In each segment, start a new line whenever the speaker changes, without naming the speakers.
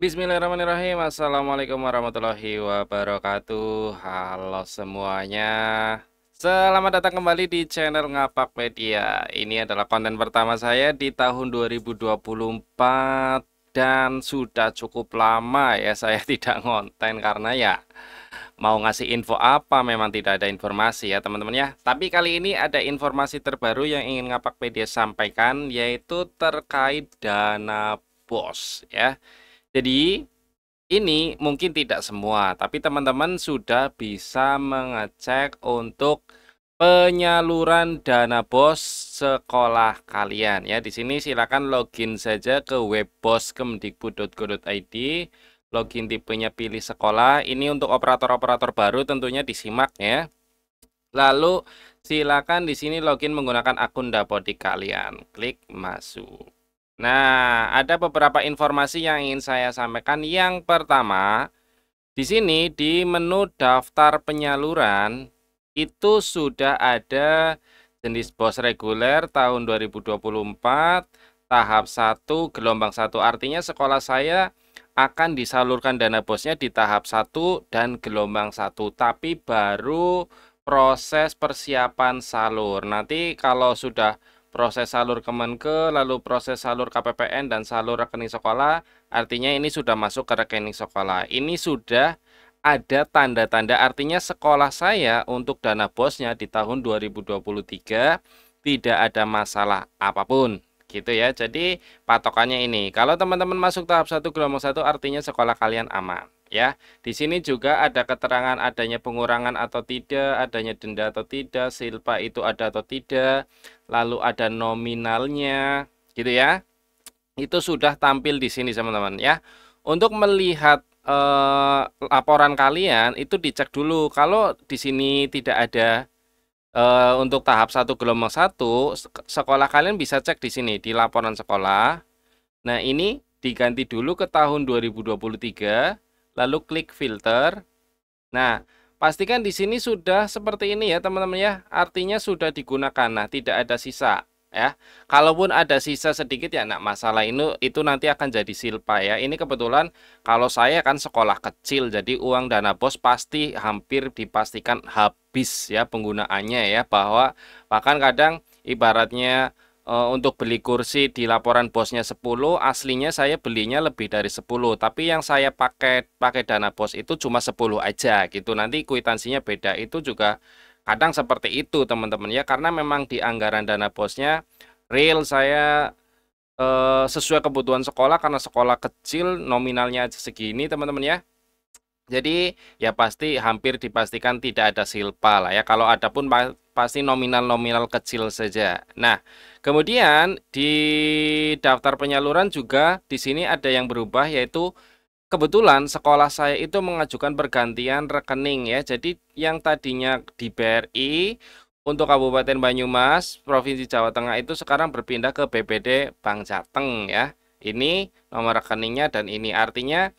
Bismillahirrahmanirrahim. Assalamualaikum warahmatullahi wabarakatuh. Halo semuanya. Selamat datang kembali di channel Ngapak Media. Ini adalah konten pertama saya di tahun 2024 dan sudah cukup lama ya saya tidak ngonten karena ya mau ngasih info apa memang tidak ada informasi ya teman-teman ya. Tapi kali ini ada informasi terbaru yang ingin Ngapak Media sampaikan, yaitu terkait dana BOS ya. Jadi ini mungkin tidak semua, tapi teman-teman sudah bisa mengecek untuk penyaluran dana BOS sekolah kalian ya. Di sini silakan login saja ke web boskemdikbud.go.id, login tipenya pilih sekolah. Ini untuk operator-operator baru tentunya disimak ya. Lalu silakan di sini login menggunakan akun Dapodik kalian. Klik masuk. Nah, ada beberapa informasi yang ingin saya sampaikan. Yang pertama, di sini di menu daftar penyaluran itu sudah ada jenis BOS reguler tahun 2024 tahap 1 gelombang 1. Artinya sekolah saya akan disalurkan dana BOS-nya di tahap 1 dan gelombang 1, tapi baru proses persiapan salur. Nanti kalau sudah proses salur Kemenke, lalu proses salur KPPN dan salur rekening sekolah, artinya ini sudah masuk ke rekening sekolah. Ini sudah ada tanda-tanda, artinya sekolah saya untuk dana BOS-nya di tahun 2023 tidak ada masalah apapun gitu ya. Jadi patokannya ini, kalau teman-teman masuk tahap 1 gelombang 1 artinya sekolah kalian aman ya. Di sini juga ada keterangan adanya pengurangan atau tidak, adanya denda atau tidak, silpa itu ada atau tidak, lalu ada nominalnya gitu ya. Itu sudah tampil di sini teman-teman ya. Untuk melihat laporan kalian itu dicek dulu. Kalau di sini tidak ada untuk tahap 1 gelombang 1, sekolah kalian bisa cek di sini di laporan sekolah. Nah, ini diganti dulu ke tahun 2023, lalu klik filter. Nah, pastikan di sini sudah seperti ini ya, teman-teman ya. Artinya sudah digunakan. Nah, tidak ada sisa ya. Kalaupun ada sisa sedikit ya enggak masalah, itu nanti akan jadi silpa ya. Ini kebetulan kalau saya kan sekolah kecil, jadi uang dana BOS pasti hampir dipastikan habis ya penggunaannya ya, bahwa bahkan kadang ibaratnya untuk beli kursi di laporan BOS-nya 10, aslinya saya belinya lebih dari 10, tapi yang saya pakai dana BOS itu cuma 10 aja gitu. Nanti kwitansinya beda. Itu juga kadang seperti itu teman-teman ya, karena memang di anggaran dana BOS-nya real saya sesuai kebutuhan sekolah, karena sekolah kecil nominalnya aja segini teman-teman ya. Jadi ya pasti hampir dipastikan tidak ada silpa lah ya. Kalau ada pun pasti nominal-nominal kecil saja. Nah, kemudian di daftar penyaluran juga di sini ada yang berubah, yaitu kebetulan sekolah saya itu mengajukan pergantian rekening ya. Jadi yang tadinya di BRI untuk Kabupaten Banyumas, Provinsi Jawa Tengah itu sekarang berpindah ke BPD Bank Jateng ya. Ini nomor rekeningnya dan ini artinya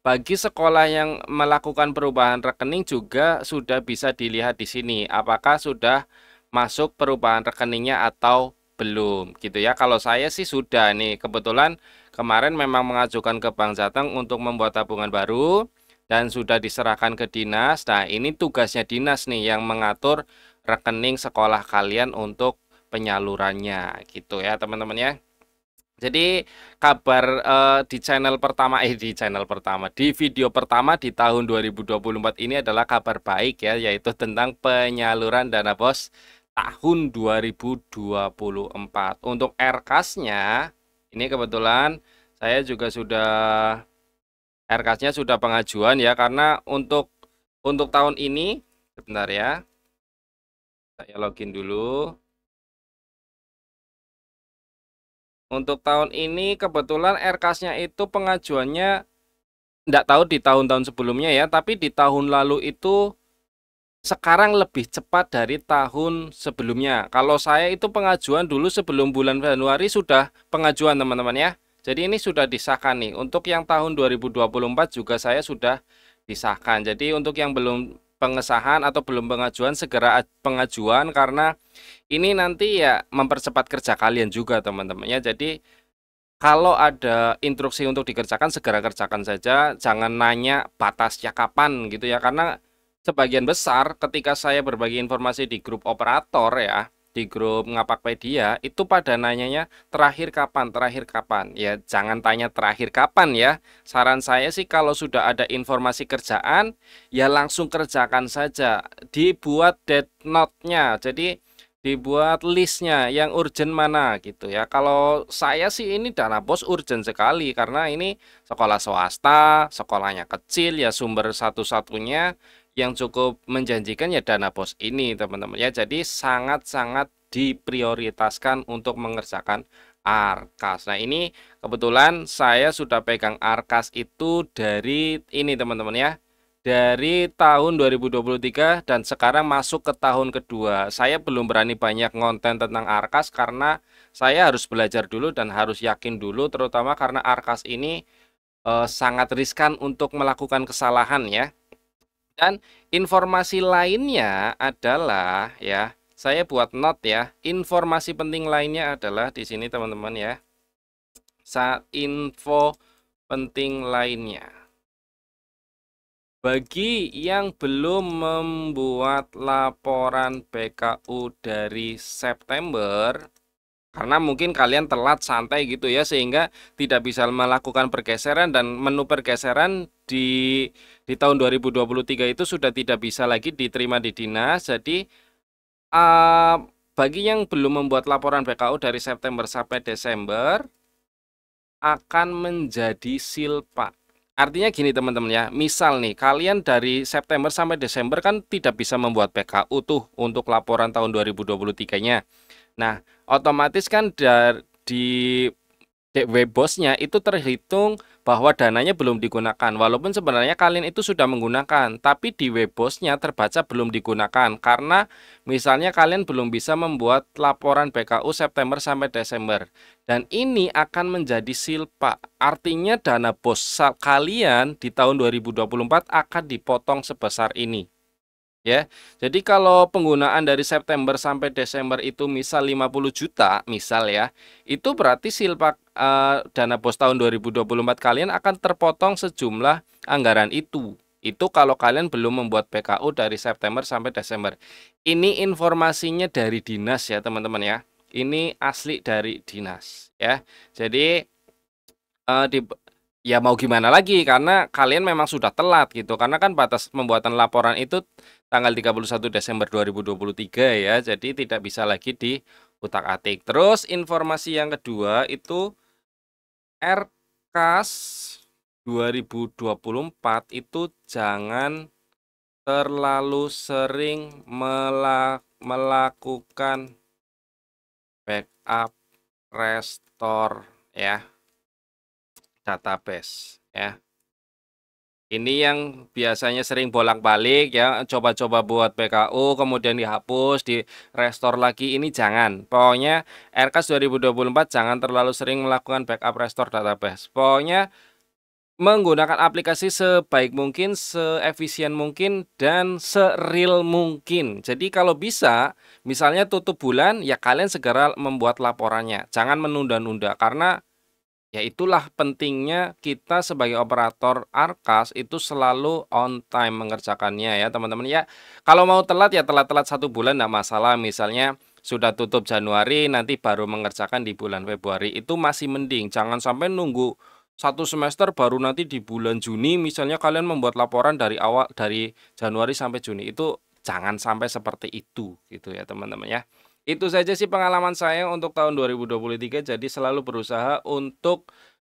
bagi sekolah yang melakukan perubahan rekening juga sudah bisa dilihat di sini apakah sudah masuk perubahan rekeningnya atau belum gitu ya. Kalau saya sih sudah nih, kebetulan kemarin memang mengajukan ke Bank Jateng untuk membuat tabungan baru dan sudah diserahkan ke dinas. Nah, ini tugasnya dinas nih yang mengatur rekening sekolah kalian untuk penyalurannya gitu ya teman-teman ya. Jadi kabar di video pertama di tahun 2024 ini adalah kabar baik ya, yaitu tentang penyaluran dana BOS tahun 2024. Untuk RKAS-nya ini kebetulan saya juga sudah RKAS-nya sudah pengajuan ya, karena untuk tahun ini sebentar ya. Saya login dulu. Untuk tahun ini kebetulan RKAS-nya itu pengajuannya enggak tahu di tahun-tahun sebelumnya ya, tapi di tahun lalu itu sekarang lebih cepat dari tahun sebelumnya. Kalau saya itu pengajuan dulu sebelum bulan Januari sudah pengajuan teman-teman ya. Jadi ini sudah disahkan nih. Untuk yang tahun 2024 juga saya sudah disahkan. Jadi untuk yang belum pengesahan atau belum pengajuan, segera pengajuan, karena ini nanti ya mempercepat kerja kalian juga teman-teman ya. Jadi Kalau ada instruksi untuk dikerjakan, segera kerjakan saja, jangan nanya batasnya kapan gitu ya. Karena sebagian besar ketika saya berbagi informasi di grup operator ya, di grup Ngapakpedia, itu pada nanyanya terakhir kapan. Ya, jangan tanya terakhir kapan ya. Saran saya sih kalau sudah ada informasi kerjaan, ya langsung kerjakan saja. Dibuat dead note-nya. Jadi dibuat listnya yang urgent mana gitu ya. Kalau saya sih ini dana bos urgent sekali karena ini sekolah swasta, sekolahnya kecil ya, sumber satu-satunya yang cukup menjanjikan ya dana bos ini teman-teman ya. Jadi sangat-sangat diprioritaskan untuk mengerjakan Arkas. Nah ini kebetulan saya sudah pegang Arkas itu dari ini teman-teman ya, dari tahun 2023 dan sekarang masuk ke tahun kedua. Saya belum berani banyak ngonten tentang Arkas karena saya harus belajar dulu dan harus yakin dulu, terutama karena Arkas ini sangat riskan untuk melakukan kesalahan ya. Dan informasi lainnya adalah ya, saya buat note ya. Informasi penting lainnya adalah di sini teman-teman ya. Info penting lainnya. Bagi yang belum membuat laporan BKU dari September, karena mungkin kalian telat santai gitu ya, sehingga tidak bisa melakukan pergeseran dan menu pergeseran di tahun 2023 itu sudah tidak bisa lagi diterima di dinas. Jadi bagi yang belum membuat laporan BKU dari September sampai Desember akan menjadi silpa. Artinya gini teman-teman ya, misal nih kalian dari September sampai Desember kan tidak bisa membuat PKU tuh untuk laporan tahun 2023-nya. Nah, otomatis kan di web bosnya itu terhitung bahwa dananya belum digunakan. Walaupun sebenarnya kalian itu sudah menggunakan, tapi di web bosnya terbaca belum digunakan karena misalnya kalian belum bisa membuat laporan BKU September sampai Desember. Dan ini akan menjadi silpa. Artinya dana bos kalian di tahun 2024 akan dipotong sebesar ini. Ya, jadi kalau penggunaan dari September sampai Desember itu misal 50 juta, misal ya, itu berarti silpa dana bos tahun 2024 kalian akan terpotong sejumlah anggaran itu. Itu kalau kalian belum membuat PKU dari September sampai Desember. Ini informasinya dari dinas ya, teman-teman ya. Ini asli dari dinas ya. Jadi ya mau gimana lagi karena kalian memang sudah telat gitu. Karena kan batas pembuatan laporan itu tanggal 31 Desember 2023 ya. Jadi tidak bisa lagi diutak-atik. Terus informasi yang kedua itu Rkas 2024 itu jangan terlalu sering melakukan backup restore ya database ya. Ini yang biasanya sering bolak-balik ya, coba-coba buat PKU kemudian dihapus, di restore lagi, ini jangan. Pokoknya Rkas 2024 jangan terlalu sering melakukan backup restore database. Pokoknya menggunakan aplikasi sebaik mungkin, seefisien mungkin, dan seril mungkin. Jadi kalau bisa, misalnya tutup bulan, ya kalian segera membuat laporannya. Jangan menunda-nunda, karena ya itulah pentingnya kita sebagai operator Arkas itu selalu on time mengerjakannya ya teman-teman ya. Kalau mau telat ya telat-telat 1 bulan enggak masalah. Misalnya sudah tutup Januari nanti baru mengerjakan di bulan Februari itu masih mending. Jangan sampai nunggu 1 semester baru nanti di bulan Juni misalnya kalian membuat laporan dari awal dari Januari sampai Juni. Itu jangan sampai seperti itu gitu ya teman-teman ya. Itu saja sih pengalaman saya untuk tahun 2023, jadi selalu berusaha untuk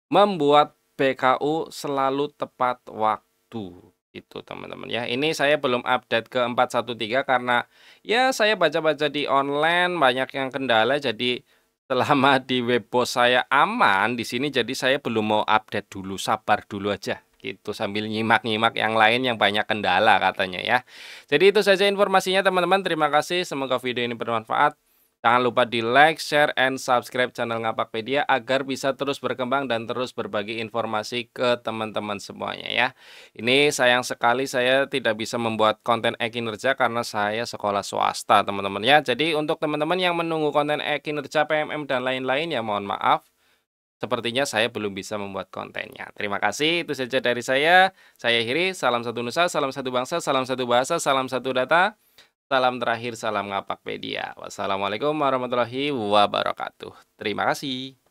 membuat BKU selalu tepat waktu. Itu teman-teman ya. Ini saya belum update ke 413 karena ya saya baca-baca di online banyak yang kendala, jadi selama di web bos saya aman di sini, jadi saya belum mau update dulu, sabar dulu aja gitu sambil nyimak-nyimak yang lain yang banyak kendala katanya ya. Jadi itu saja informasinya teman-teman. Terima kasih, semoga video ini bermanfaat. Jangan lupa di like, share, and subscribe channel Ngapakpedia agar bisa terus berkembang dan terus berbagi informasi ke teman-teman semuanya ya. Ini sayang sekali saya tidak bisa membuat konten e-kinerja karena saya sekolah swasta teman-teman ya. Jadi untuk teman-teman yang menunggu konten e-kinerja, PMM, dan lain-lain ya mohon maaf. sepertinya saya belum bisa membuat kontennya. Terima kasih, itu saja dari saya. Saya akhiri, salam satu nusa, salam satu bangsa, salam satu bahasa, salam satu data, salam terakhir, salam Ngapakpedia. Wassalamualaikum warahmatullahi wabarakatuh. Terima kasih.